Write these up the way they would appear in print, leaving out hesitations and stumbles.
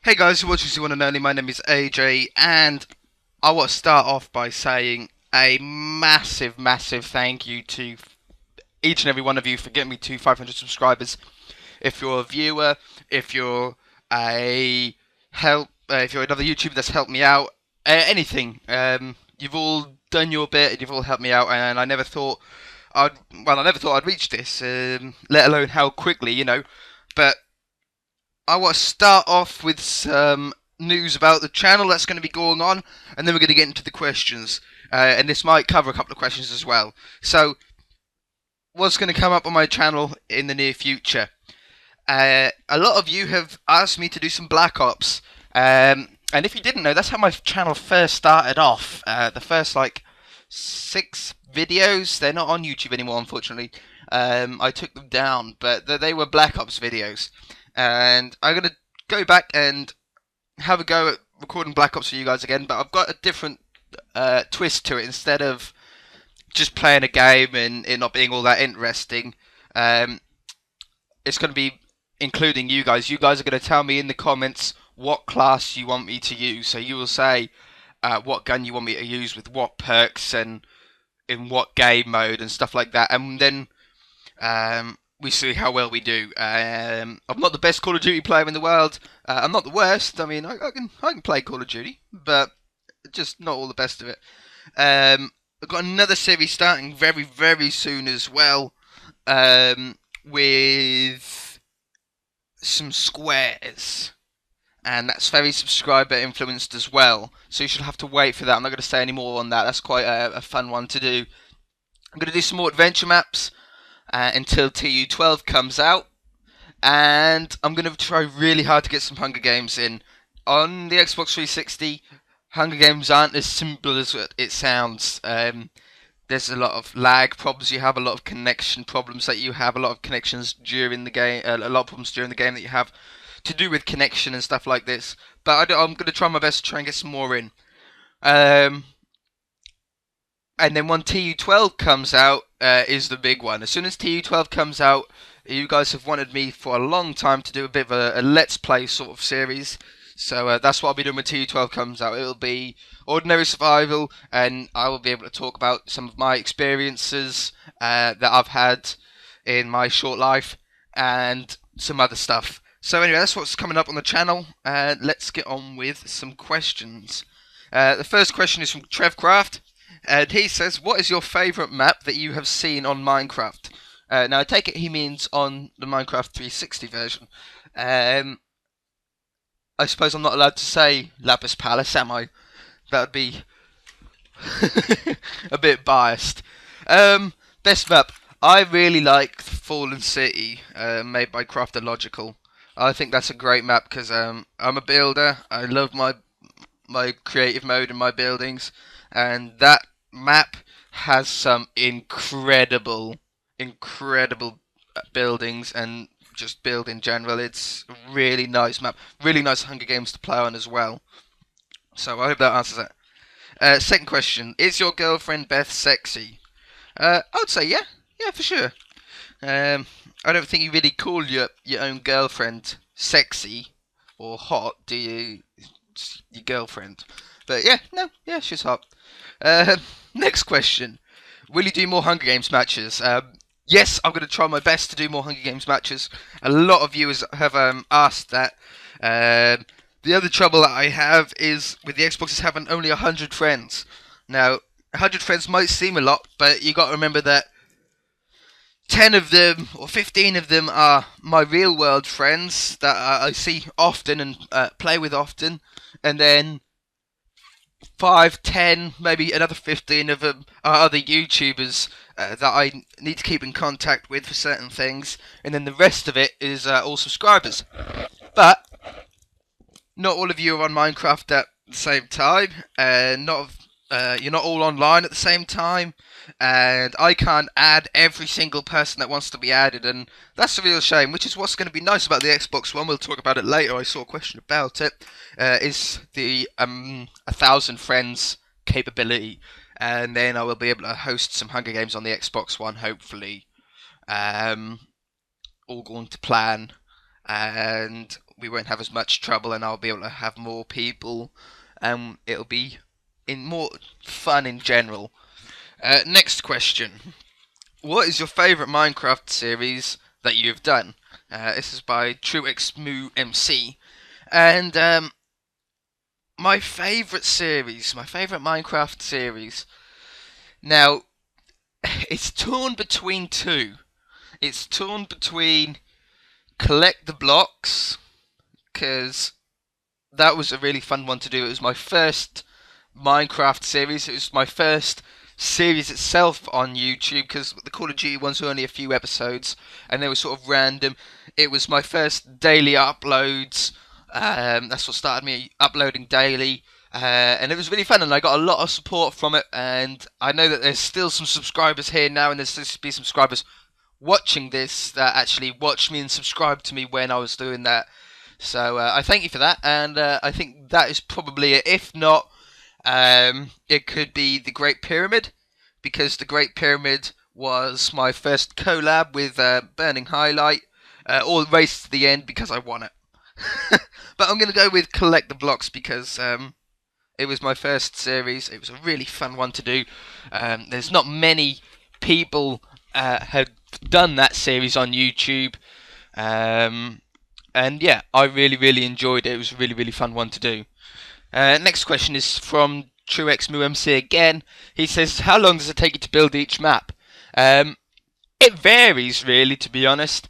Hey guys, you're watching ZOneNOnly. My name is AJ, and I want to start off by saying a massive, massive thank you to each and every one of you for getting me to 500 subscribers. If you're a viewer, if you're if you're another YouTuber that's helped me out, anything, you've all done your bit and you've all helped me out, and I never thought I never thought I'd reach this, let alone how quickly, But I want to start off with some news about the channel that's going to be going on, and then we're going to get into the questions. And this might cover a couple of questions as well. So, what's going to come up on my channel in the near future? A lot of you have asked me to do some Black Ops. And if you didn't know, that's how my channel first started off. The first, 6 videos, they're not on YouTube anymore, unfortunately. I took them down, but they were Black Ops videos. And I'm going to go back and have a go at recording Black Ops for you guys again, but I've got a different twist to it. Instead of just playing a game and it not being all that interesting, it's going to be including you guys. You guys are going to tell me in the comments what class you want me to use. So you will say what gun you want me to use with what perks and in what game mode and stuff like that. And then we see how well we do. I'm not the best Call of Duty player in the world. I'm not the worst. I mean, I can play Call of Duty, but just not all the best of it. I've got another series starting very, very soon as well, with some squares. And that's very subscriber influenced as well. So you should have to wait for that. I'm not going to say any more on that. That's quite a fun one to do. I'm going to do some more adventure maps until TU12 comes out, and I'm going to try really hard to get some Hunger Games in. On the Xbox 360, Hunger Games aren't as simple as it sounds. There's a lot of lag problems you have, a lot of connection problems that you have, a lot of connections during the game, a lot of problems during the game that you have to do with connection and stuff like this. But I'm going to try my best to try and get some more in. And then when TU12 comes out, is the big one. As soon as TU12 comes out, you guys have wanted me for a long time to do a bit of a Let's Play sort of series. So that's what I'll be doing when TU12 comes out. It'll be Ordinary Survival, and I will be able to talk about some of my experiences that I've had in my short life, and some other stuff. So anyway, that's what's coming up on the channel. Let's get on with some questions. The first question is from Trevcraft. And he says, what is your favourite map that you have seen on Minecraft? Now, I take it he means on the Minecraft 360 version. I suppose I'm not allowed to say Lapis Palace, am I? That would be a bit biased. Best map. I really like Fallen City, made by Crafter Logical. I think that's a great map because I'm a builder. I love my creative mode in my buildings, and that map has some incredible buildings and just build in general. It's a really nice map, really nice Hunger Games to play on as well. So I hope that answers that. Second question: is your girlfriend Beth sexy? I would say yeah, for sure. I don't think you really call your own girlfriend sexy or hot, do you? It's your girlfriend. But yeah, she's hot. Next question. Will you do more Hunger Games matches? Yes, I'm going to try my best to do more Hunger Games matches. A lot of viewers have asked that. The other trouble that I have is with the Xbox is having only 100 friends. Now, 100 friends might seem a lot, but you got to remember that 10 of them or 15 of them are my real world friends that I see often and play with often, and then 5, 10, maybe another 15 of them are other YouTubers that I need to keep in contact with for certain things, and then the rest of it is all subscribers. But not all of you are on Minecraft at the same time, and you're not all online at the same time, and I can't add every single person that wants to be added, and that's a real shame, which is what's going to be nice about the Xbox One. We'll talk about it later. I saw a question about it. Is the 1,000 friends capability, and then I will be able to host some Hunger Games on the Xbox One, hopefully. All going to plan, and we won't have as much trouble, and I'll be able to have more people, and it'll be in more fun in general. Next question. What is your favourite Minecraft series that you've done? This is by TrueXMooMC. And my favourite Minecraft series. Now, it's torn between two. It's torn between Collect the Blocks, because that was a really fun one to do. It was my first Minecraft series. It was my first series itself on YouTube, because the Call of Duty ones were only a few episodes and they were sort of random. It was my first daily uploads. That's what started me uploading daily, and it was really fun, and I got a lot of support from it. And I know that there's still some subscribers here now, and there's still to be subscribers watching this that actually watched me and subscribed to me when I was doing that. So I thank you for that, and I think that is probably it. If not, it could be the Great Pyramid, because the Great Pyramid was my first collab with Burning Highlight, all race to the end because I won it. But I'm going to go with Collect the Blocks, because it was my first series. It was a really fun one to do. There's not many people have done that series on YouTube. And yeah, I really enjoyed it. It was a really fun one to do. Next question is from TrueXMooMC again. He says, how long does it take you to build each map? It varies, really, to be honest.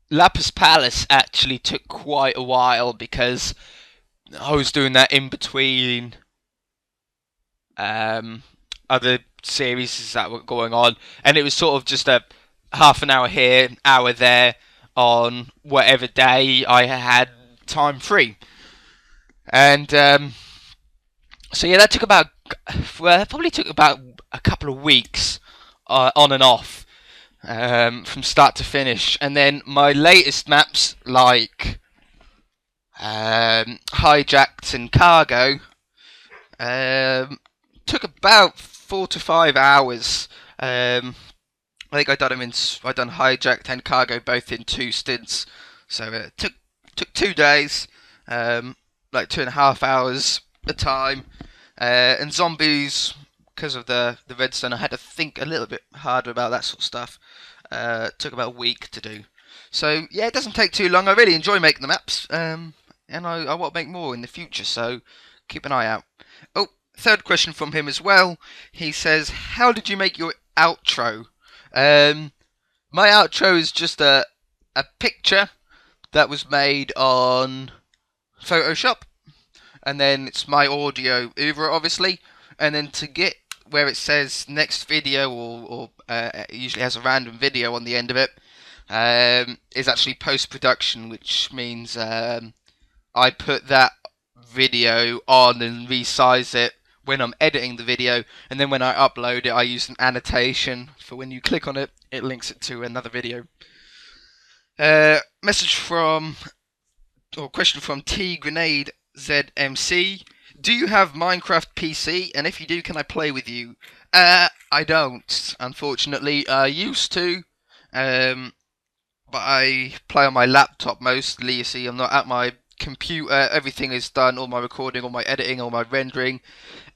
Lapis Palace actually took quite a while, because I was doing that in between other series that were going on, and it was sort of just a half an hour here, hour there on whatever day I had time free. And so yeah, that took about probably took about a couple of weeks on and off. From start to finish. And then my latest maps, like Hijacked and Cargo, took about 4 to 5 hours. I think I done Hijacked and Cargo both in 2 stints, so it took 2 days, like 2.5 hours a time. And zombies, because of the redstone, I had to think a little bit harder about that sort of stuff. Took about a week to do. So yeah, it doesn't take too long. I really enjoy making the maps, and I want to make more in the future, so keep an eye out. Oh, third question from him as well. He says, how did you make your outro? My outro is just a picture that was made on Photoshop, and then it's my audio over, obviously, and then to get where it says next video, or it usually has a random video on the end of it, is actually post-production, which means I put that video on and resize it when I'm editing the video, and then when I upload it, I use an annotation for when you click on it, it links it to another video. Question from T Grenade ZMC. Do you have Minecraft PC? And if you do, can I play with you? I don't, unfortunately. I used to, but I play on my laptop mostly. You see, I'm not at my computer. Everything is done, all my recording, all my editing, all my rendering,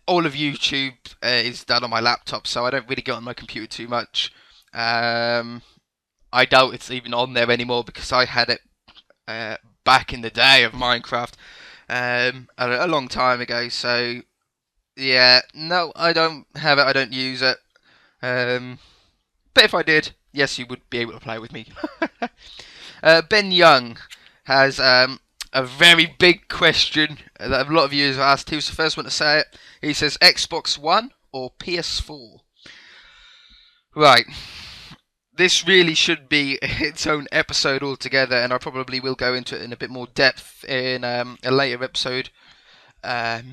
all of YouTube is done on my laptop, so I don't really get on my computer too much. I doubt it's even on there anymore, because I had it back in the day of Minecraft. A long time ago, so yeah, no, I don't have it, I don't use it, but if I did, yes, you would be able to play with me. Ben Young has a very big question that a lot of you have asked. He was the first one to say it. He says, Xbox One or PS4? Right. This really should be its own episode altogether, and I probably will go into it in a bit more depth in a later episode. I've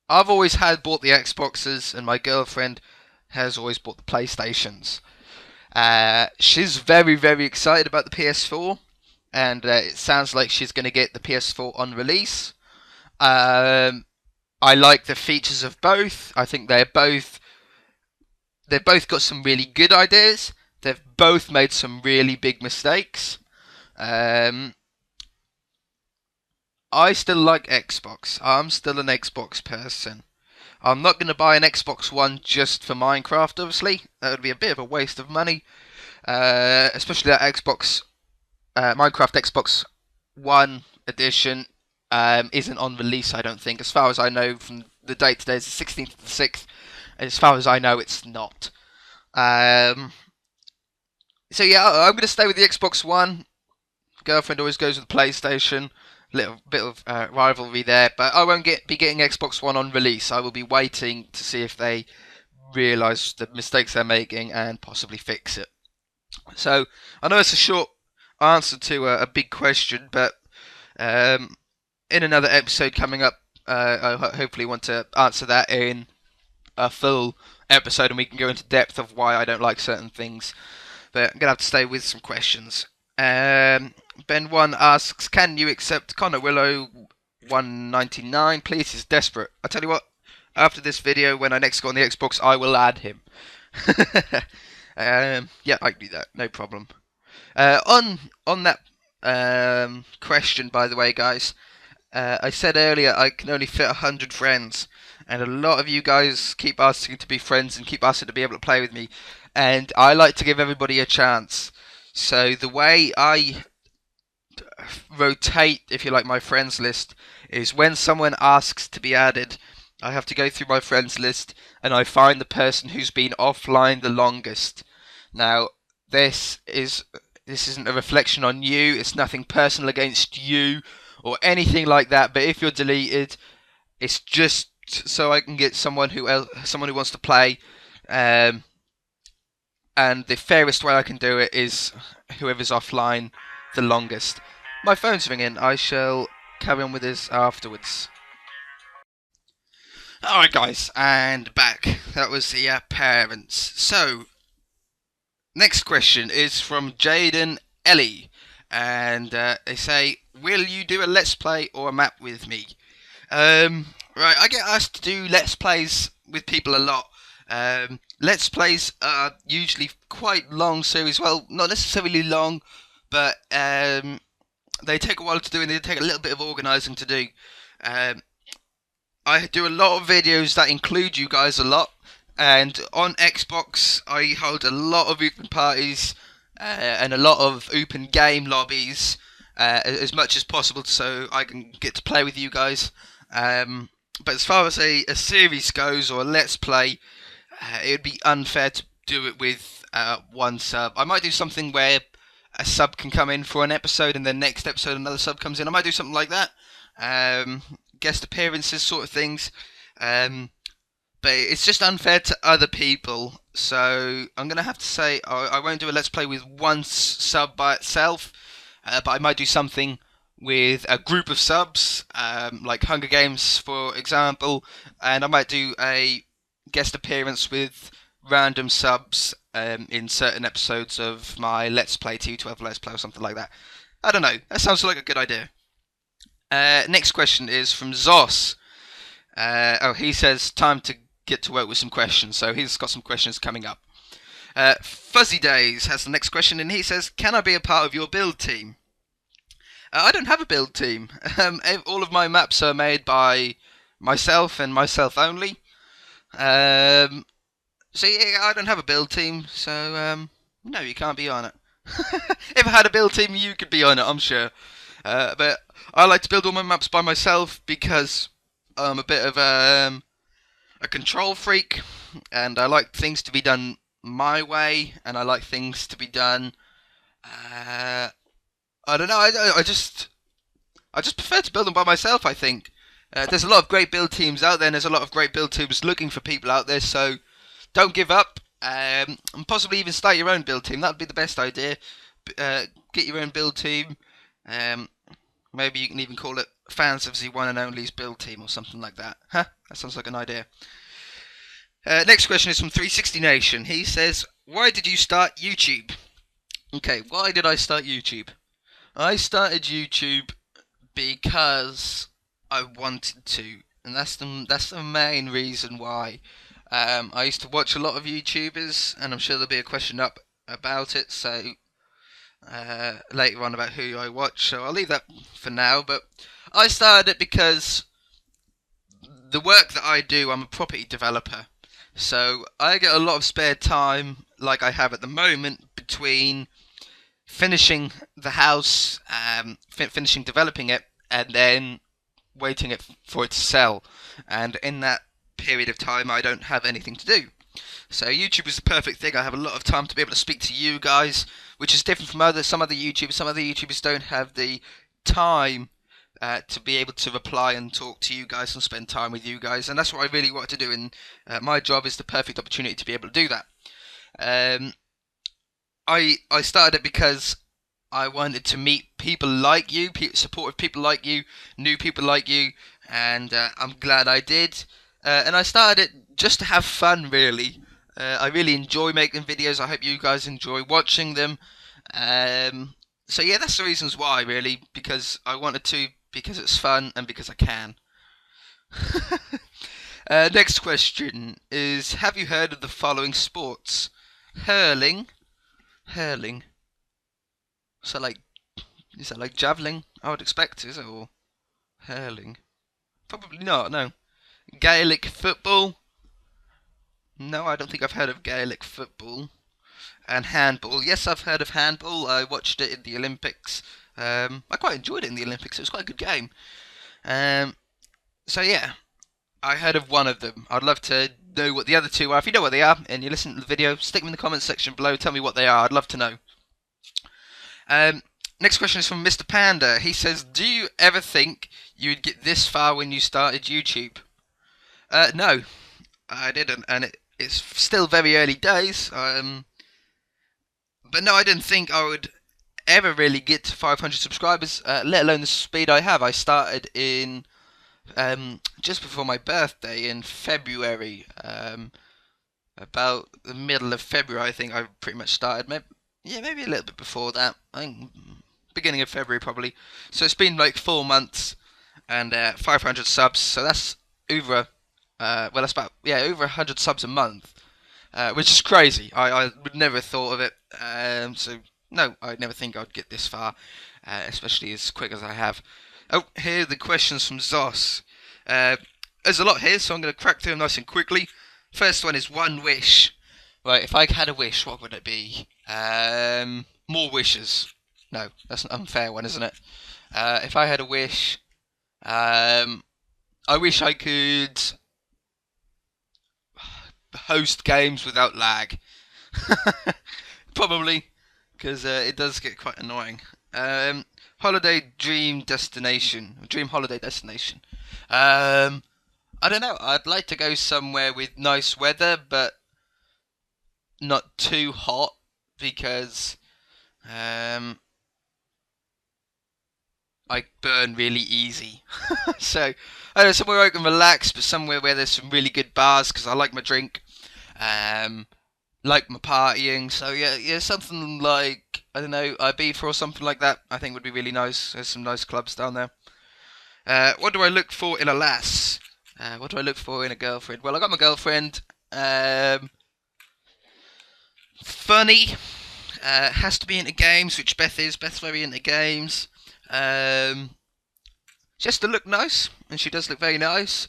always bought the Xboxes, and my girlfriend has always bought the PlayStations. She's very excited about the PS4, and it sounds like she's going to get the PS4 on release. I like the features of both. I think they've both got some really good ideas. They've both made some really big mistakes. I still like Xbox. I'm still an Xbox person. I'm not going to buy an Xbox One just for Minecraft, obviously. That would be a bit of a waste of money. Especially that Minecraft Xbox One edition isn't on release, I don't think. As far as I know, from the date today is the 16th of the 6th. As far as I know, it's not. So yeah, I'm going to stay with the Xbox One. Girlfriend always goes with the PlayStation. Little bit of rivalry there, but I won't be getting Xbox One on release. I will be waiting to see if they realise the mistakes they're making and possibly fix it. So I know it's a short answer to a big question, but in another episode coming up, I hopefully want to answer that in a full episode, and we can go into depth of why I don't like certain things. But I'm gonna have to stay with some questions. Ben1 asks, can you accept Connor Willow 199? Please, he's desperate. I tell you what, after this video, when I next go on the Xbox, I will add him. Yeah, I can do that, no problem. On that question, by the way, guys, I said earlier I can only fit 100 friends, and a lot of you guys keep asking to be friends and keep asking to be able to play with me, and I like to give everybody a chance. So the way I rotate, if you like, my friends list is when someone asks to be added, I have to go through my friends list and I find the person who's been offline the longest. Now, this isn't a reflection on you, it's nothing personal against you or anything like that, but if you're deleted, it's just so I can get someone who wants to play, and the fairest way I can do it is whoever's offline the longest. My phone's ringing. I shall carry on with this afterwards. Alright guys, and back. That was the parents. So, next question is from Jaden Ellie. And they say, will you do a Let's Play or a map with me? Right, I get asked to do Let's Plays with people a lot. Let's Plays are usually quite long series. Well, not necessarily long, but they take a while to do and they take a little bit of organising to do. I do a lot of videos that include you guys a lot, and on Xbox I hold a lot of open parties and a lot of open game lobbies as much as possible so I can get to play with you guys. But as far as a series goes, or a Let's Play, it would be unfair to do it with one sub. I might do something where a sub can come in for an episode and then next episode another sub comes in. I might do something like that. Guest appearances sort of things. But it's just unfair to other people. So I'm going to have to say I won't do a Let's Play with one sub by itself. But I might do something with a group of subs, like Hunger Games for example. And I might do a guest appearance with random subs in certain episodes of my Let's Play, T12 Let's Play or something like that. I don't know, that sounds like a good idea. Next question is from Zos. He says time to get to work with some questions, so he's got some questions coming up. Fuzzy Days has the next question, and he says, can I be a part of your build team? I don't have a build team. All of my maps are made by myself and myself only. So yeah, I don't have a build team, so no, you can't be on it. If I had a build team, you could be on it, I'm sure. But I like to build all my maps by myself because I'm a bit of a control freak, and I like things to be done my way, and I like things to be done. I don't know. I just prefer to build them by myself. I think there's a lot of great build teams out there, and there's a lot of great build teams looking for people out there. So don't give up, and possibly even start your own build team. That'd be the best idea. Get your own build team. Maybe you can even call it Fans of ZOneNOnly's build team or something like that. Huh? That sounds like an idea. Next question is from 360 Nation. He says, why did you start YouTube? Okay, why did I start YouTube? I started YouTube because I wanted to, and that's the main reason why. I used to watch a lot of YouTubers, and I'm sure there'll be a question up about it, so later on about who I watch, so I'll leave that for now. But I started it because the work that I do, I'm a property developer, so I get a lot of spare time, like I have at the moment, between finishing the house, finishing developing it, and then waiting for it to sell. And in that period of time, I don't have anything to do. So YouTube is the perfect thing. I have a lot of time to be able to speak to you guys, which is different from some other YouTubers. Some other YouTubers don't have the time to be able to reply and talk to you guys and spend time with you guys, and that's what I really want to do. And my job is the perfect opportunity to be able to do that. I started it because I wanted to meet people like you, supportive people like you, new people like you, and I'm glad I did. And I started it just to have fun, really. I really enjoy making videos. I hope you guys enjoy watching them. So yeah, that's the reasons why, really, because I wanted to, because it's fun, and because I can. Next question is, have you heard of the following sports? Hurling. So like, is that like javelin? I would expect, is it? Or hurling? Probably not, no. Gaelic football? No, I don't think I've heard of Gaelic football. And handball? Yes, I've heard of handball. I watched it in the Olympics. I quite enjoyed it in the Olympics. It was quite a good game. So yeah, I heard of one of them. I'd love to know what the other two are. If you know what they are and you listen to the video, stick them in the comments section below. Tell me what they are. I'd love to know. Next question is from Mr. Panda. He says, do you ever think you'd get this far when you started YouTube? No, I didn't, and it's still very early days. But no, I didn't think I would ever really get to 500 subscribers, let alone the speed I have. I started in just before my birthday in February. About the middle of February, I think I pretty much started. Maybe a little bit before that. I think beginning of February probably. So it's been like 4 months and 500 subs. So that's over. That's about over 100 subs a month, which is crazy. I would never have thought of it. So no, I'd never think I'd get this far, especially as quick as I have. Oh, here are the questions from Zos. There's a lot here, so I'm going to crack through them nice and quickly. First one is one wish. Right, if I had a wish, what would it be? More wishes. No, that's an unfair one, isn't it? If I had a wish, I wish I could host games without lag. Probably, because it does get quite annoying. Holiday dream destination, dream holiday destination. I don't know. I'd like to go somewhere with nice weather, but not too hot, because I burn really easy. So I don't know, somewhere I can relax, but somewhere where there's some really good bars, because I like my drink, like my partying. So yeah, something like, I don't know, Ibiza or something like that. I think would be really nice. There's some nice clubs down there. What do I look for in a lass? What do I look for in a girlfriend? Well, I got my girlfriend. Funny. Has to be into games, which Beth is. Beth's very into games. She has to look nice, and she does look very nice.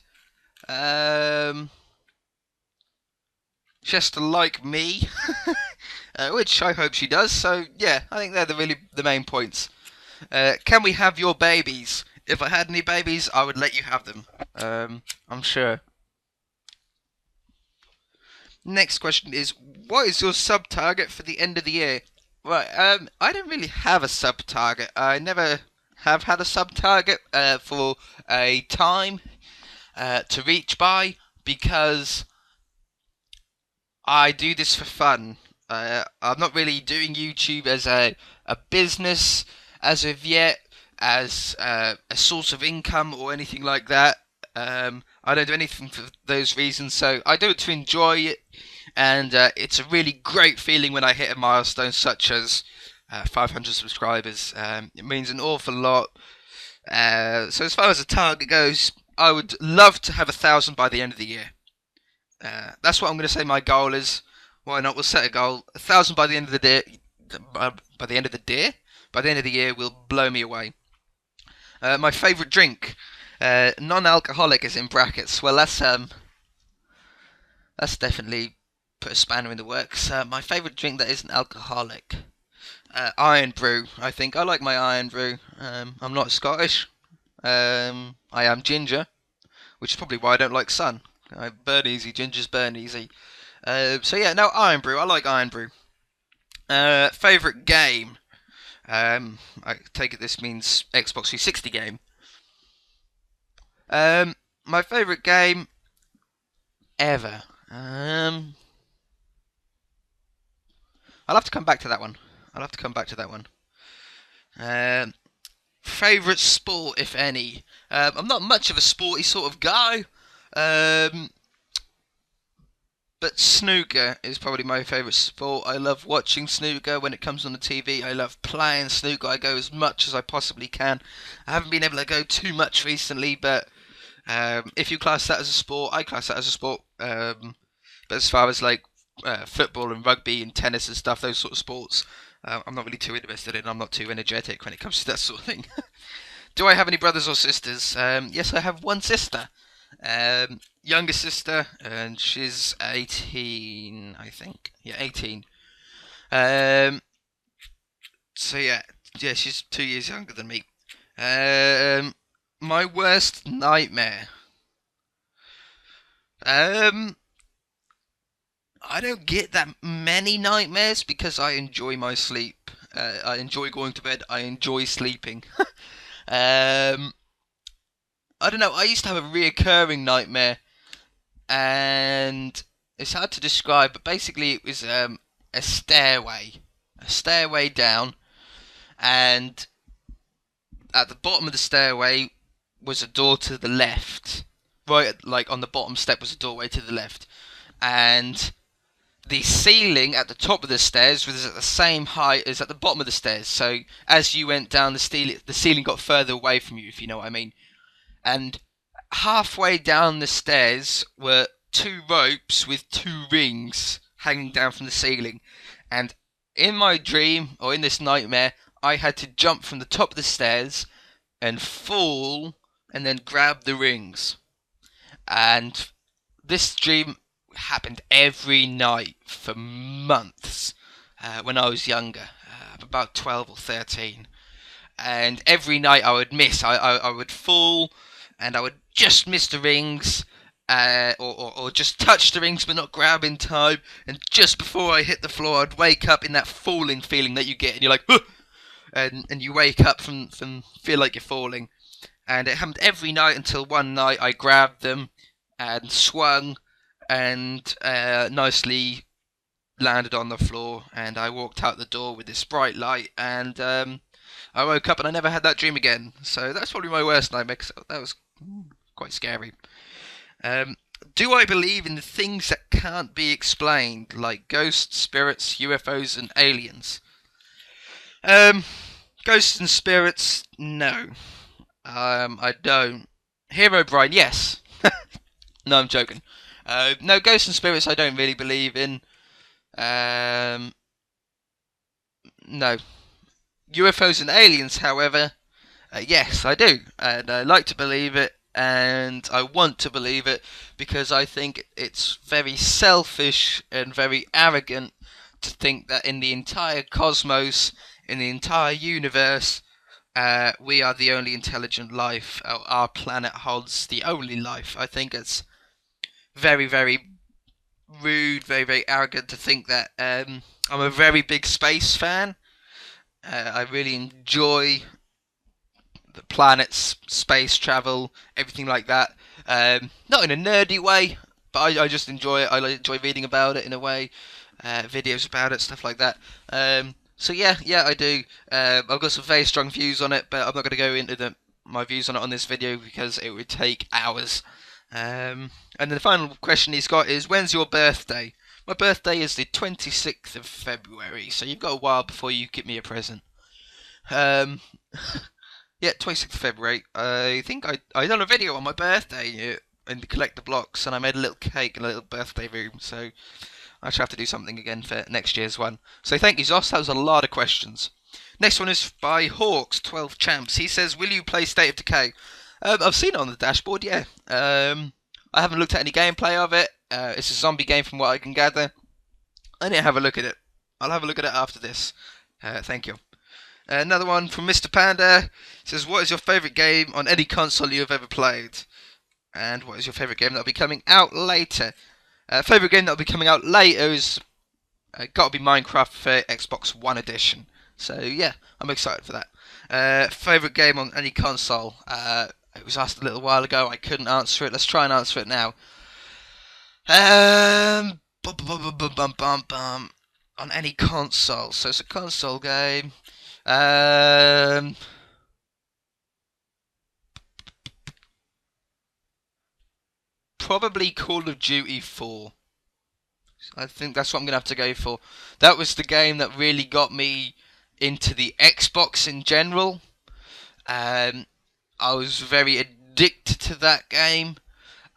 She has to like me, which I hope she does. So yeah, I think they're the main points. Can we have your babies? If I had any babies, I would let you have them. I'm sure. Next question is, what is your sub target for the end of the year? Right, I don't really have a sub target. I never have had a sub target for a time to reach by, because I do this for fun. I'm not really doing YouTube as a business as of yet, as a source of income or anything like that. I don't do anything for those reasons, so I do it to enjoy it, and it's a really great feeling when I hit a milestone such as 500 subscribers. It means an awful lot. So as far as the target goes, I would love to have 1,000 by the end of the year. That's what I'm going to say my goal is. Why not? We'll set a goal. 1,000 by the end of the day. By the end of the day? By the end of the year, will blow me away. My favourite drink, non-alcoholic, is in brackets. Well, that's definitely put a spanner in the works. My favourite drink that isn't alcoholic, Iron Brew. I think I like my Iron Brew. I'm not Scottish. I am ginger, which is probably why I don't like sun. I burn easy. Gingers burn easy. So yeah, no, Iron Brew. I like Iron Brew. Favourite game. I take it this means Xbox 360 game. My favourite game ever. I'll have to come back to that one. Favourite sport, if any. I'm not much of a sporty sort of guy. But snooker is probably my favourite sport. I love watching snooker when it comes on the TV. I love playing snooker. I go as much as I possibly can. I haven't been able to go too much recently, but if you class that as a sport, I class that as a sport. But as far as like football and rugby and tennis and stuff, those sort of sports, I'm not really too interested in. I'm not too energetic when it comes to that sort of thing. Do I have any brothers or sisters? Yes, I have one sister. Younger sister, and she's 18, I think. Yeah, 18. So yeah, she's 2 years younger than me. My worst nightmare. I don't get that many nightmares because I enjoy my sleep. I enjoy going to bed. I enjoy sleeping. I don't know. I used to have a reoccurring nightmare, and it's hard to describe. But basically, it was a stairway down, and at the bottom of the stairway was a door to the left. Right, like on the bottom step was a doorway to the left, and the ceiling at the top of the stairs was at the same height as at the bottom of the stairs. So as you went down, the ceiling got further away from you, if you know what I mean. And halfway down the stairs were two ropes with two rings hanging down from the ceiling. And in my dream, or in this nightmare, I had to jump from the top of the stairs and fall and then grab the rings. And this dream happened every night for months when I was younger, about 12 or 13. And every night I would miss. I would fall, and I would just miss the rings, or just touch the rings but not grab in time. And just before I hit the floor, I'd wake up in that falling feeling that you get, and you're like, huh! and you wake up from feel like you're falling. And it happened every night until one night I grabbed them and swung and nicely landed on the floor, and I walked out the door with this bright light, and I woke up and I never had that dream again. So that's probably my worst nightmare, 'cause that was quite scary. Do I believe in the things that can't be explained, like ghosts, spirits, UFOs, and aliens? Ghosts and spirits, no. I don't. Herobrine, yes. No, I'm joking. No, ghosts and spirits I don't really believe in. No. UFOs and aliens, however, yes, I do. And I like to believe it, and I want to believe it, because I think it's very selfish and very arrogant to think that in the entire cosmos, in the entire universe, we are the only intelligent life. Our planet holds the only life. I think it's very, very rude, very, very arrogant to think that. I'm a very big space fan. I really enjoy the planets, space travel, everything like that. Not in a nerdy way, but I just enjoy it. I enjoy reading about it in a way, videos about it, stuff like that. So yeah, I do. I've got some very strong views on it, but I'm not going to go into my views on it on this video because it would take hours. And then the final question he's got is, when's your birthday? My birthday is the 26th of February, so you've got a while before you get me a present. Yeah, 26th of February. I think I done a video on my birthday in the collector blocks, and I made a little cake and a little birthday room, so I shall have to do something again for next year's one. So thank you, Zos. That was a lot of questions. Next one is by Hawks 12 Champs. He says, "Will you play State of Decay?" I've seen it on the dashboard. Yeah. I haven't looked at any gameplay of it. It's a zombie game, from what I can gather. I need to have a look at it. I'll have a look at it after this. Thank you. Another one from Mr. Panda. He says, "What is your favourite game on any console you have ever played? And what is your favourite game that will be coming out later?" Favourite game that will be coming out later is got to be Minecraft for Xbox One Edition. So yeah, I'm excited for that. Favourite game on any console? It was asked a little while ago. I couldn't answer it. Let's try and answer it now. On any console. So it's a console game. Probably Call of Duty 4. I think that's what I'm going to have to go for. That was the game that really got me into the Xbox in general. I was very addicted to that game.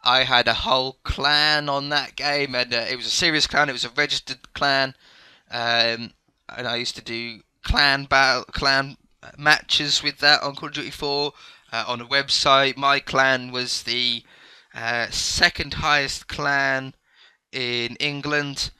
I had a whole clan on that game, and it was a serious clan. It was a registered clan, and I used to do clan matches with that on Call of Duty 4 on a website. My clan was the second highest clan in England.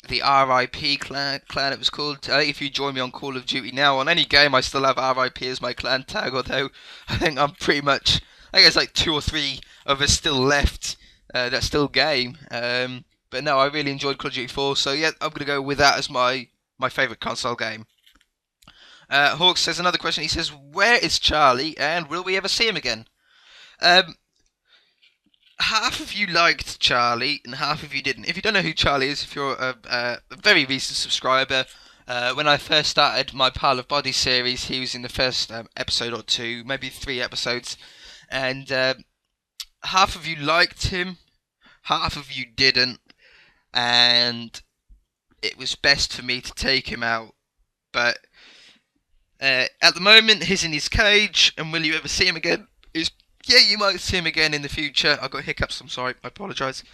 The RIP clan it was called. If you join me on Call of Duty now, on any game, I still have RIP as my clan tag, although I think I'm pretty much, I think there's like 2 or 3 of us still left that still game. But no, I really enjoyed Call of Duty 4, so yeah, I'm going to go with that as my favourite console game. Hawks says another question. He says, "Where is Charlie, and will we ever see him again?" Half of you liked Charlie, and half of you didn't. If you don't know who Charlie is, if you're a very recent subscriber, when I first started my Pile of Body series, he was in the first episode or 2, maybe 3 episodes, and half of you liked him, half of you didn't, and it was best for me to take him out. But at the moment, he's in his cage, and will you ever see him again? Yeah, you might see him again in the future. I've got hiccups, I'm sorry, I apologise.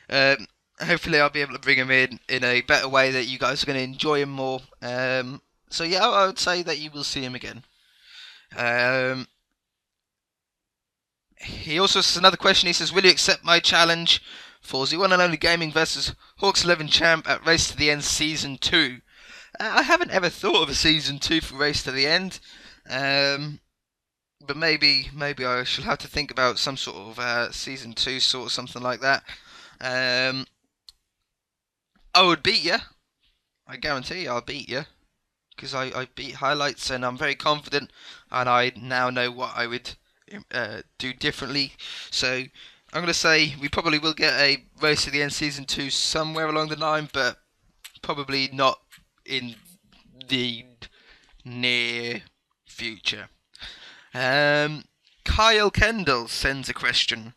Hopefully I'll be able to bring him in a better way that you guys are going to enjoy him more. So yeah, I would say that you will see him again. He also says another question. He says, "Will you accept my challenge for ZOneNOnlyGaming versus Hawks 11 Champ at Race to the End Season 2? I haven't ever thought of a Season 2 for Race to the End. But maybe I shall have to think about some sort of Season 2 sort of something like that. I would beat you. I guarantee I'll beat you. Because I beat highlights, and I'm very confident, and I now know what I would do differently. So I'm going to say we probably will get a Race to the End Season 2 somewhere along the line, but probably not in the near future. Kyle Kendall sends a question.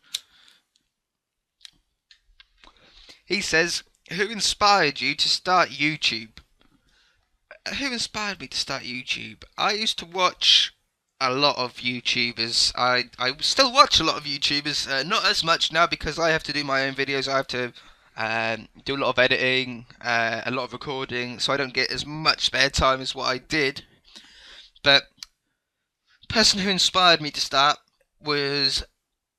He says, "Who inspired you to start YouTube?" Who inspired me to start YouTube? I used to watch a lot of YouTubers. I still watch a lot of YouTubers, not as much now because I have to do my own videos. I have to do a lot of editing, a lot of recording, so I don't get as much spare time as what I did. But person who inspired me to start was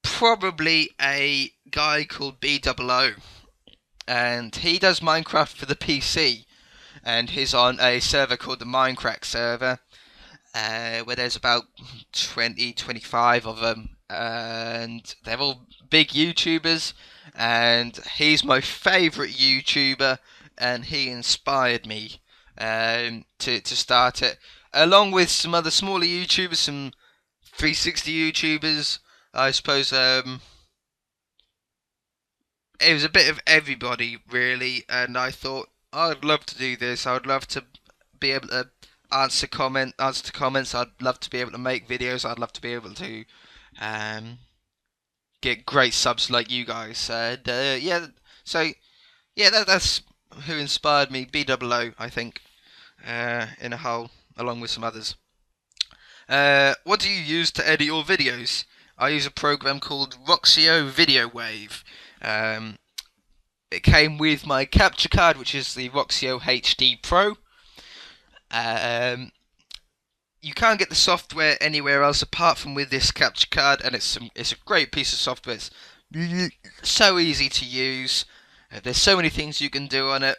probably a guy called BOO, and he does Minecraft for the PC, and he's on a server called the Minecraft server, where there's about 25 of them, and they're all big YouTubers, and he's my favourite YouTuber, and he inspired me to start it, along with some other smaller YouTubers, some 360 YouTubers. I suppose it was a bit of everybody really, and I thought I'd love to do this. I would love to be able to answer to comments. I'd love to be able to make videos. I'd love to be able to get great subs like you guys. Yeah, so yeah, that's who inspired me. BOO, I think, in a whole, along with some others. What do you use to edit your videos? I use a program called Roxio Video Wave. it came with my capture card, which is the Roxio HD Pro. You can't get the software anywhere else apart from with this capture card, and it's a great piece of software. It's so easy to use. There's so many things you can do on it.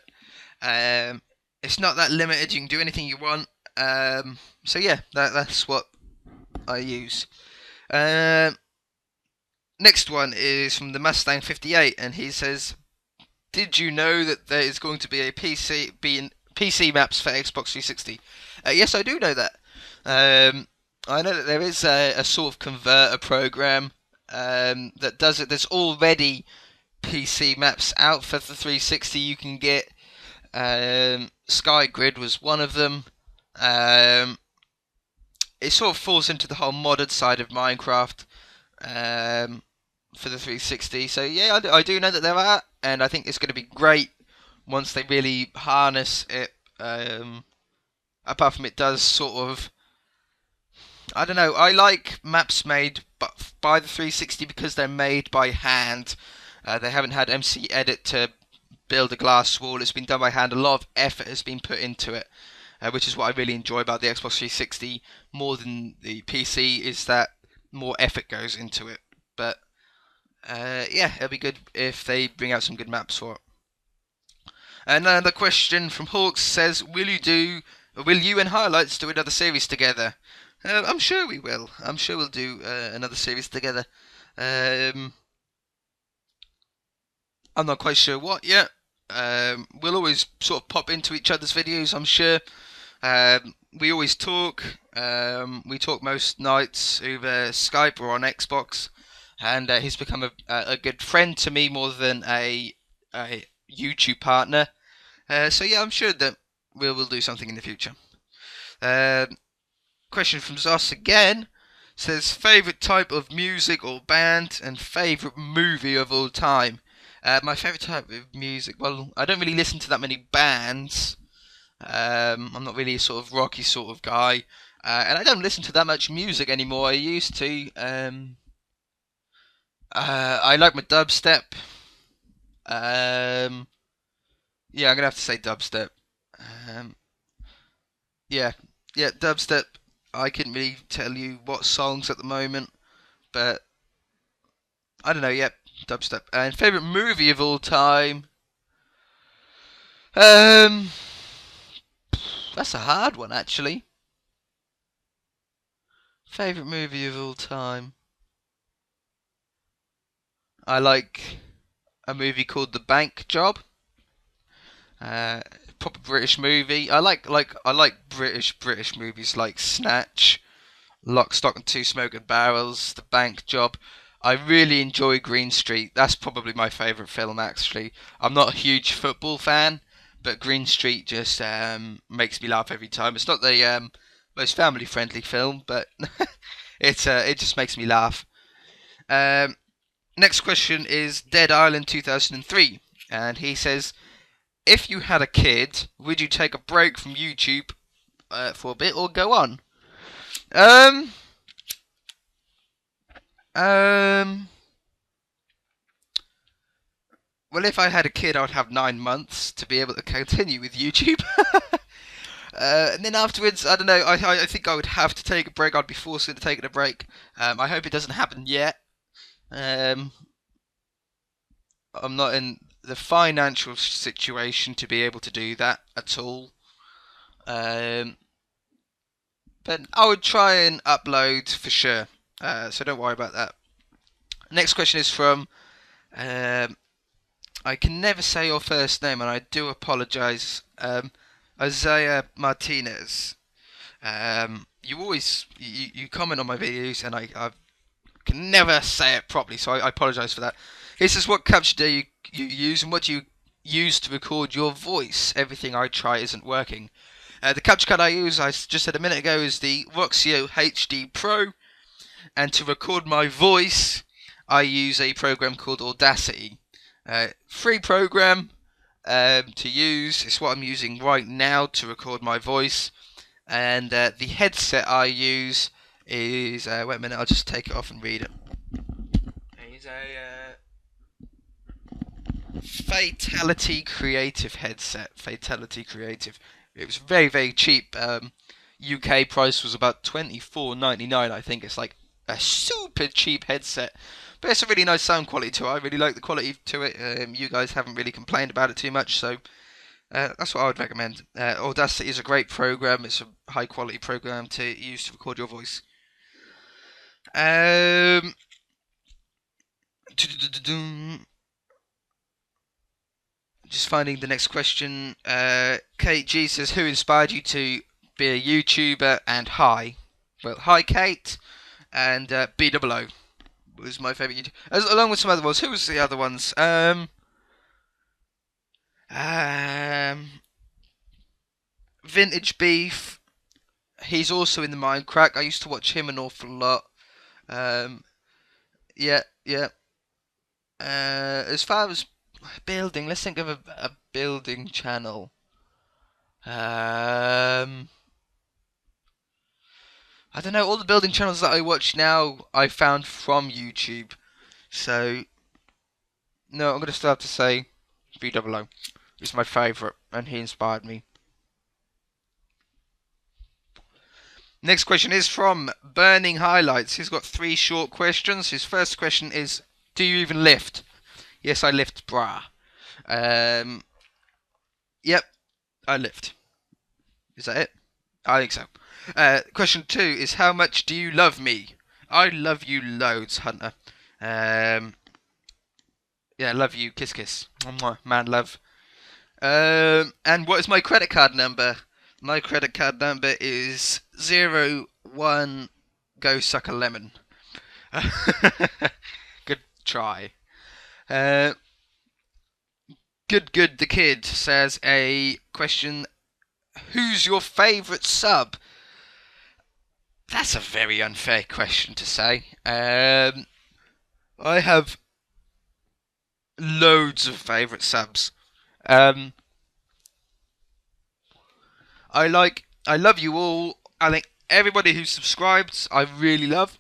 It's not that limited. You can do anything you want. So yeah, that's what I use. Next one is from the Mustang 58, and he says, "Did you know that there is going to be a PC maps for Xbox 360?" Yes, I do know that. I know that there is a sort of converter program that does it. There's already PC maps out for the 360 you can get. SkyGrid was one of them. It sort of falls into the whole modded side of Minecraft for the 360. So yeah, I do know that there are, and I think it's going to be great once they really harness it. Apart from it does sort of, I don't know, I like maps made by the 360 because they're made by hand. They haven't had MC Edit to build a glass wall. It's been done by hand. A lot of effort has been put into it, which is what I really enjoy about the Xbox 360 more than the PC, is that more effort goes into it. But yeah, it'll be good if they bring out some good maps for it. Another question from Hawks says, will you and Highlights do another series together? I'm sure we will. I'm sure we'll do another series together. I'm not quite sure what yet. We'll always sort of pop into each other's videos, I'm sure. We always talk. We talk most nights over Skype or on Xbox. And he's become a good friend to me more than a YouTube partner. So yeah, I'm sure that we'll do something in the future. Question from Zoss again says, favourite type of music or band and favourite movie of all time. My favourite type of music, well, I don't really listen to that many bands. I'm not really a sort of rocky sort of guy, and I don't listen to that much music anymore. I used to. I like my dubstep. Yeah, I'm gonna have to say dubstep. Yeah, dubstep. I couldn't really tell you what songs at the moment, but I don't know. Yep, dubstep. And favourite movie of all time. That's a hard one, actually. Favourite movie of all time. I like a movie called The Bank Job. Proper British movie. I like British movies like Snatch, Lock, Stock and Two Smoking Barrels, The Bank Job. I really enjoy Green Street. That's probably my favourite film, actually. I'm not a huge football fan, but Green Street just makes me laugh every time. It's not the most family-friendly film, but it just makes me laugh. Next question is Dead Island 2003, and he says, if you had a kid, would you take a break from YouTube for a bit or go on? Well, if I had a kid, I would have 9 months to be able to continue with YouTube. And then afterwards, I don't know, I think I would have to take a break. I'd be forced into taking a break. I hope it doesn't happen yet. I'm not in the financial situation to be able to do that at all. But I would try and upload for sure. So don't worry about that. Next question is from I can never say your first name, and I do apologise. Isaiah Martinez. You always you comment on my videos, and I can never say it properly, so I apologise for that. He says, what capture do you use, and what do you use to record your voice? Everything I try isn't working. The capture card I use, I just said a minute ago, is the Roxio HD Pro, and to record my voice, I use a program called Audacity. Free program to use. It's what I'm using right now to record my voice. And the headset I use is wait a minute, I'll just take it off and read it. It's a Fatality Creative headset. Fatality Creative. It was very, very cheap. UK price was about £24.99. I think it's like a super cheap headset, but it's a really nice sound quality to it. I really like the quality to it. You guys haven't really complained about it too much, so that's what I would recommend. Audacity is a great program. It's a high quality program to use to record your voice. Just finding the next question. Kate G says, who inspired you to be a YouTuber? And hi. Well, hi Kate. And BOO was my favourite YouTuber. Along with some other ones. Who was the other ones? Vintage Beef. He's also in the Minecraft. I used to watch him an awful lot. Yeah. As far as building, let's think of a building channel. I don't know. All the building channels that I watch now, I found from YouTube. So, no, I'm gonna still have to say BOO. He's my favourite, and he inspired me. Next question is from Burning Highlights. He's got 3 short questions. His first question is, do you even lift? Yes, I lift, brah. Yep, I lift. Is that it? I think so. Question 2 is, how much do you love me? I love you loads, Hunter. Yeah, love you, kiss kiss. Man love. And what is my credit card number? My credit card number is 01 go suck a lemon. Good try. Good the kid says a question. Who's your favourite sub? That's a very unfair question to say. I have loads of favourite subs. I love you all. I think everybody who subscribes, I really love.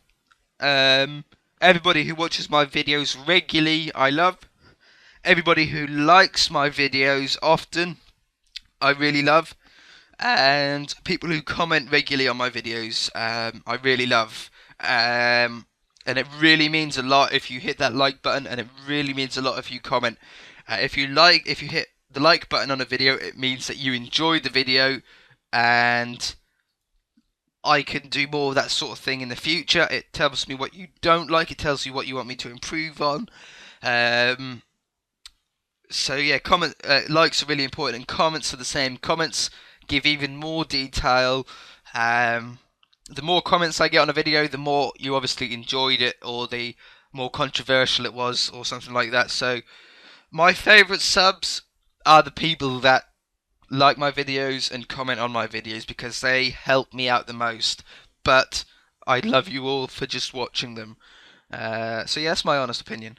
Everybody who watches my videos regularly, I love. Everybody who likes my videos often, I really love. And people who comment regularly on my videos, I really love. And it really means a lot if you hit that like button, and it really means a lot if you comment. If you hit the like button on a video, it means that you enjoyed the video, and I can do more of that sort of thing in the future. It tells me what you don't like. It tells you what you want me to improve on. So yeah, likes are really important, and comments are the same. Comments give even more detail. The more comments I get on a video, the more you obviously enjoyed it, or the more controversial it was, or something like that. So my favourite subs are the people that like my videos and comment on my videos, because they help me out the most. But I love you all for just watching them. So yeah, that's my honest opinion.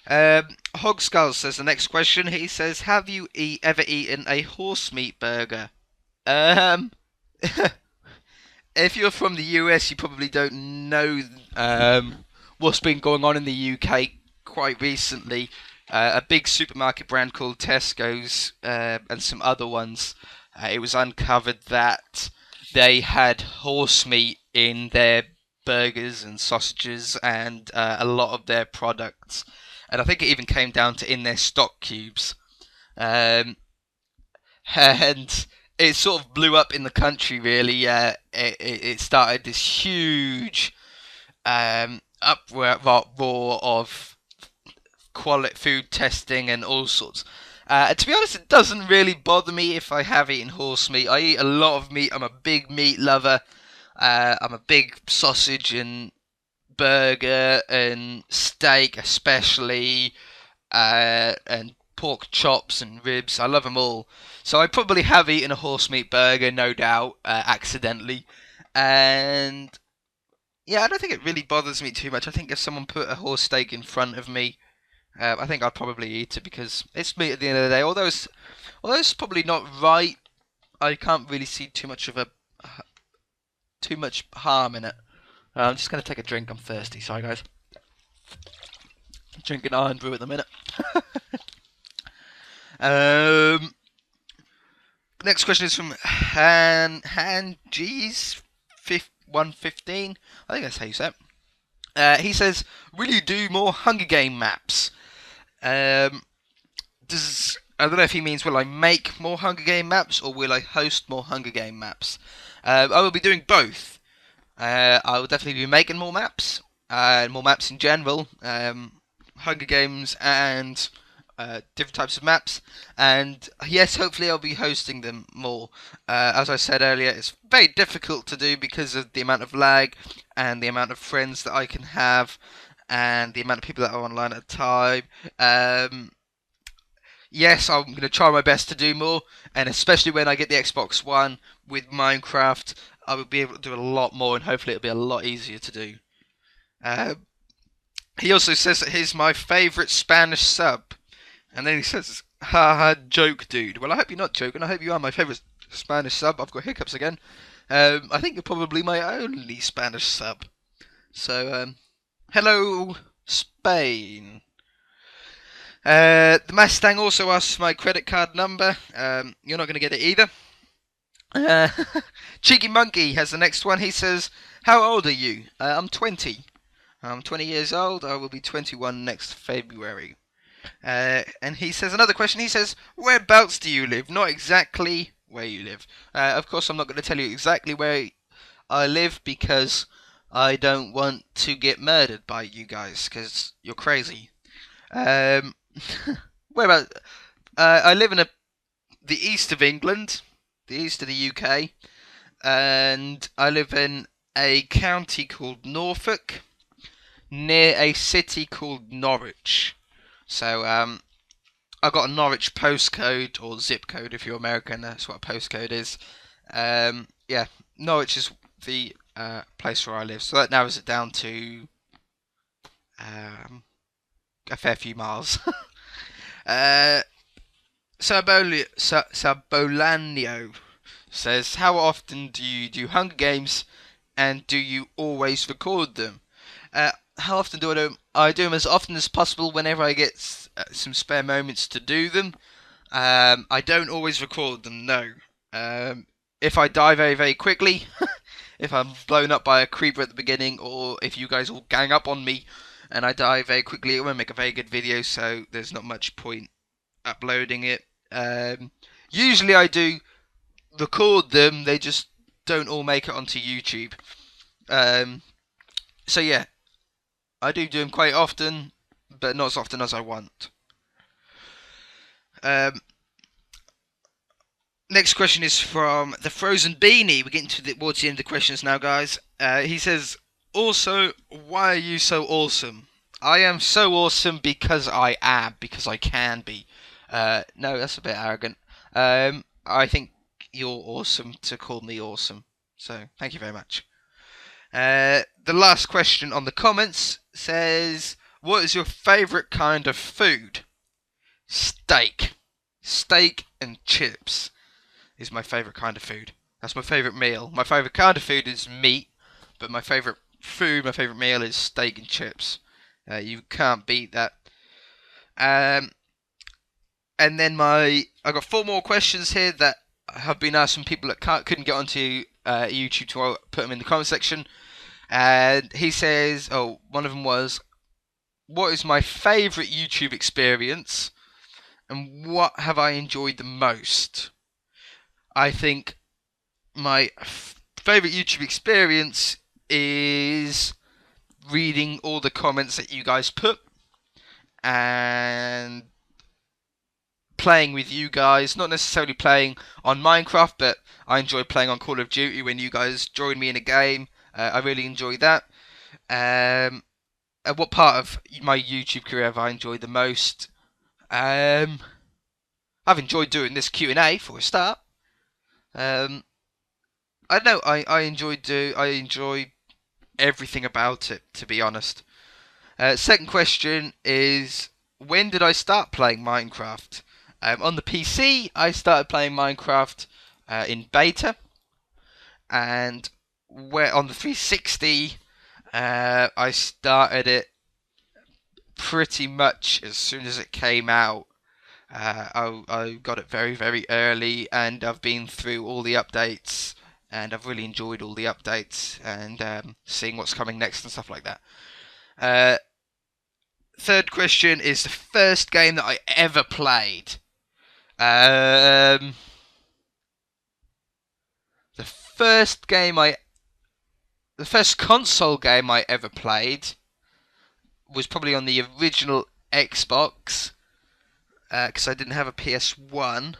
Hogskull says the next question. He says, have you ever eaten a horse meat burger? If you're from the US, you probably don't know what's been going on in the UK quite recently. A big supermarket brand called Tesco's and some other ones, it was uncovered that they had horse meat in their burgers and sausages and a lot of their products. And I think it even came down to in their stock cubes. And it sort of blew up in the country, really. It started this huge uproar of quality food testing and all sorts. To be honest, it doesn't really bother me if I have eaten horse meat. I eat a lot of meat. I'm a big meat lover. I'm a big sausage and burger and steak especially, and pork chops and ribs. I love them all. So I probably have eaten a horse meat burger, no doubt, accidentally. And yeah, I don't think it really bothers me too much. I think if someone put a horse steak in front of me, I think I'd probably eat it, because it's meat at the end of the day. Although it's probably not right, I can't really see too much harm in it. I'm just going to take a drink. I'm thirsty. Sorry, guys. Drinking iron brew at the minute. um, Next question is from G's 115. I think that's how you say it. He says, "Will you do more Hunger Game maps?" I don't know if he means will I make more Hunger Game maps or will I host more Hunger Game maps. I will be doing both. I will definitely be making more maps in general, Hunger Games and different types of maps. And yes, hopefully I'll be hosting them more. As I said earlier, it's very difficult to do because of the amount of lag and the amount of friends that I can have and the amount of people that are online at a time. Yes, I'm going to try my best to do more, and especially when I get the Xbox One with Minecraft, I will be able to do a lot more, and hopefully it'll be a lot easier to do. Uh, he also says that he's my favourite Spanish sub, and then he says, "Haha, joke, dude." Well, I hope you're not joking. I hope you are my favourite Spanish sub. I've got hiccups again. I think you're probably my only Spanish sub. So, hello, Spain. The Mustang also asks my credit card number. You're not going to get it either. Uh, Cheeky Monkey has the next one. He says, "How old are you?" I'm 20. I'm 20 years old. I will be 21 next February. And he says another question. He says, "Whereabouts do you live?" Not exactly where you live. Of course, I'm not going to tell you exactly where I live because I don't want to get murdered by you guys because you're crazy. Where about? I live in the east of England, the east of the UK, and I live in a county called Norfolk, near a city called Norwich. So I got a Norwich postcode or zip code if you're American. That's what a postcode is. Yeah, Norwich is the place where I live. So that narrows it down to a fair few miles. Sabolanio says, "How often do you do Hunger Games, and do you always record them?" How often do I do them? I do them as often as possible whenever I get some spare moments to do them. I don't always record them, no. If I die very, very quickly, if I'm blown up by a creeper at the beginning, or if you guys all gang up on me and I die very quickly, it won't make a very good video, so there's not much point uploading it. Usually I do record them, they just don't all make it onto YouTube. So yeah, I do them quite often, but not as often as I want. Next question is from the Frozen Beanie. We're getting towards the end of the questions now, guys. He says, "Also, why are you so awesome?" I am so awesome because I am, because I can be. No, that's a bit arrogant. I think you're awesome to call me awesome. So, thank you very much. The last question on the comments says, "What is your favourite kind of food?" Steak. Steak and chips is my favourite kind of food. That's my favourite meal. My favourite kind of food is meat, but my favourite food, my favourite meal is steak and chips. You can't beat that. And then I got 4 more questions here that have been asked from people that couldn't get onto YouTube, to put them in the comment section. And he says, one of them was, "What is my favourite YouTube experience, and what have I enjoyed the most?" I think my favourite YouTube experience is reading all the comments that you guys put and playing with you guys. Not necessarily playing on Minecraft, but I enjoy playing on Call of Duty when you guys join me in a game. I really enjoy that. And what part of my YouTube career have I enjoyed the most? I've enjoyed doing this Q&A for a start. I don't know. I enjoy everything about it, to be honest. Second question is, when did I start playing Minecraft? On the PC, I started playing Minecraft in beta, and where on the 360, I started it pretty much as soon as it came out. I got it very, very early, and I've been through all the updates, and I've really enjoyed all the updates and seeing what's coming next and stuff like that. Third question is the first game that I ever played. The first console game I ever played was probably on the original Xbox, because I didn't have a PS1.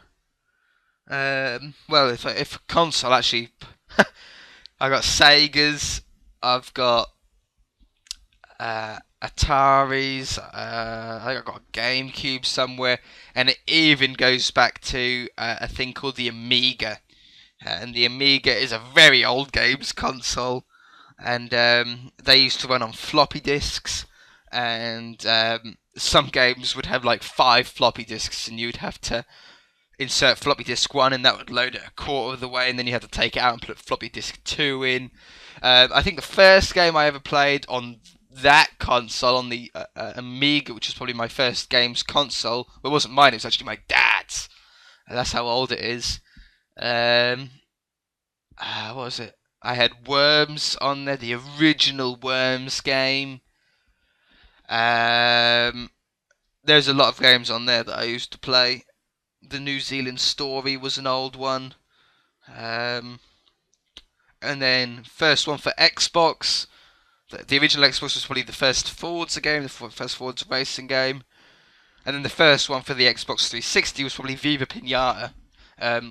Well, if console, actually, I got Segas, I've got Ataris, I think I've got a GameCube somewhere, and it even goes back to a thing called the Amiga. And the Amiga is a very old games console, and they used to run on floppy disks, and some games would have like 5 floppy disks, and you'd have to insert floppy disk 1, and that would load it a quarter of the way, and then you had to take it out and put floppy disk 2 in. I think the first game I ever played on that console, on the Amiga, which was probably my first games console, well, it wasn't mine, it was actually my dad's. That's how old it is. What was it? I had Worms on there, the original Worms game. There's a lot of games on there that I used to play. The New Zealand Story was an old one. And then first one for Xbox. The original Xbox was probably the first Forza game, the first Forza racing game. And then the first one for the Xbox 360 was probably Viva Pinata,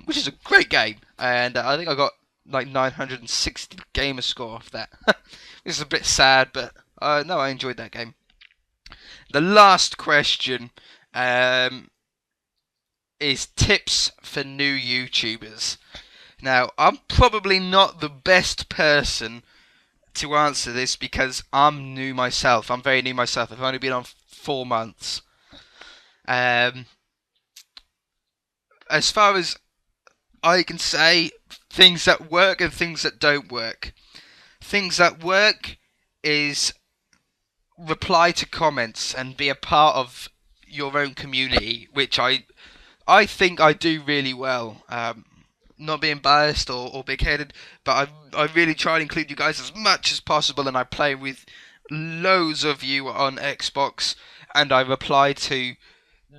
which is a great game. And I think I got like 960 gamer score off that. This is a bit sad, but no, I enjoyed that game. The last question is tips for new YouTubers. Now, I'm probably not the best person to answer this because I'm new myself. I'm very new myself. I've only been on 4 months. As far as I can say, things that work and things that don't work. Things that work is reply to comments and be a part of your own community, which I think I do really well. Not being biased or big-headed, but I really try and include you guys as much as possible, and I play with loads of you on Xbox, and I reply to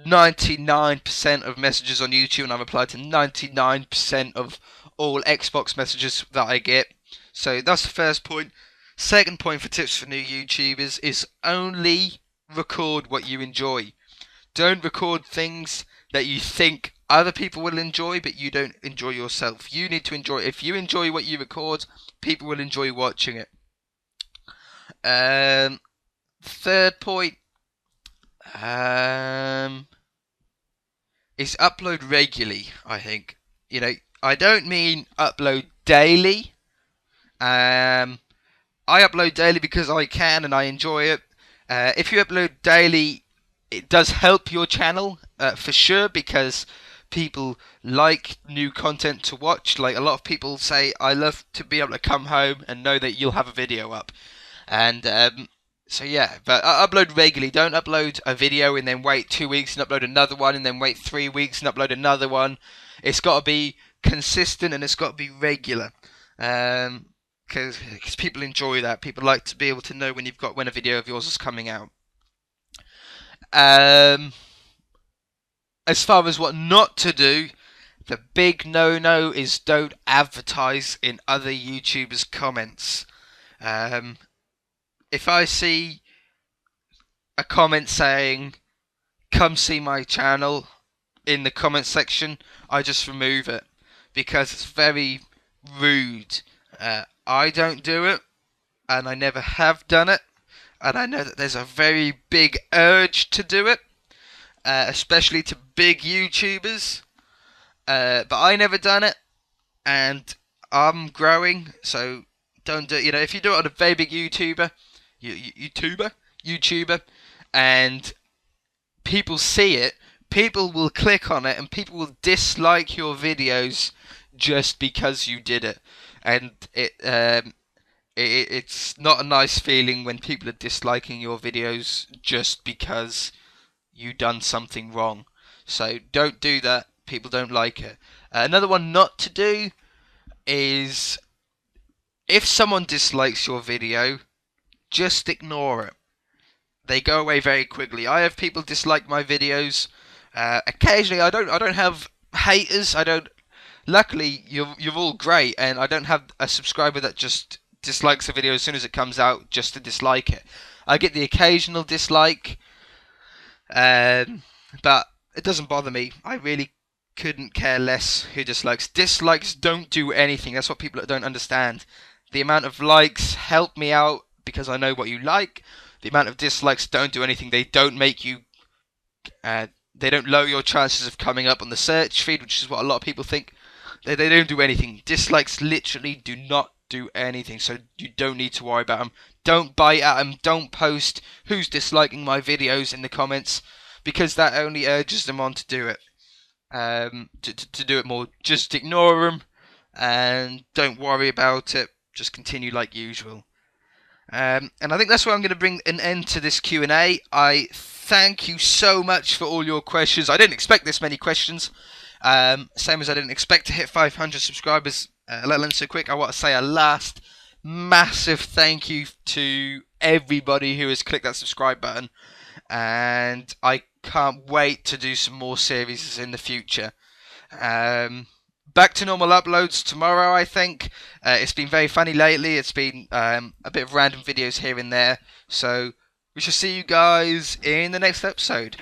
99% of messages on YouTube, and I reply to 99% of all Xbox messages that I get. So that's the first point. Second point for tips for new YouTubers is only record what you enjoy. Don't record things that you think other people will enjoy, but you don't enjoy yourself. You need to enjoy. If you enjoy what you record, people will enjoy watching it. Third point is upload regularly. I think, I don't mean upload daily. I upload daily because I can and I enjoy it. If you upload daily, it does help your channel for sure, because people like new content to watch. Like, a lot of people say, I love to be able to come home and know that you'll have a video up. And so yeah, but upload regularly. Don't upload a video and then wait 2 weeks and upload another one, and then wait 3 weeks and upload another one. It's got to be consistent and it's got to be regular. Because people enjoy that. People like to be able to know when a video of yours is coming out. As far as what not to do, the big no-no is don't advertise in other YouTubers' comments. If I see a comment saying, come see my channel, in the comment section, I just remove it, because it's very rude. I don't do it, and I never have done it, and I know that there's a very big urge to do it, especially to big YouTubers, but I never done it, and I'm growing, so don't do it. If you do it on a very big YouTuber, and people see it, people will click on it, and people will dislike your videos just because you did it. And It's not a nice feeling when people are disliking your videos just because you done something wrong. So don't do that. People don't like it. Another one not to do is, if someone dislikes your video, just ignore it. They go away very quickly. I have people dislike my videos. Occasionally, I don't have haters. I don't. Luckily, you're all great, and I don't have a subscriber that just dislikes a video as soon as it comes out just to dislike it. I get the occasional dislike, but it doesn't bother me. I really couldn't care less who dislikes. Dislikes don't do anything. That's what people don't understand. The amount of likes help me out because I know what you like. The amount of dislikes don't do anything. They don't make you. They don't lower your chances of coming up on the search feed, which is what a lot of people think. They don't do anything. Dislikes literally do not do anything, so you don't need to worry about them. Don't bite at them. Don't post who's disliking my videos in the comments, because that only urges them on to do it. To do it more. Just ignore them and don't worry about it. Just continue like usual. And I think that's where I'm going to bring an end to this Q&A. I thank you so much for all your questions. I didn't expect this many questions. Same as I didn't expect to hit 500 subscribers, let alone so quick. I want to say a last massive thank you to everybody who has clicked that subscribe button. And I can't wait to do some more series in the future. Back to normal uploads tomorrow, I think. It's been very funny lately. It's been a bit of random videos here and there. So we shall see you guys in the next episode.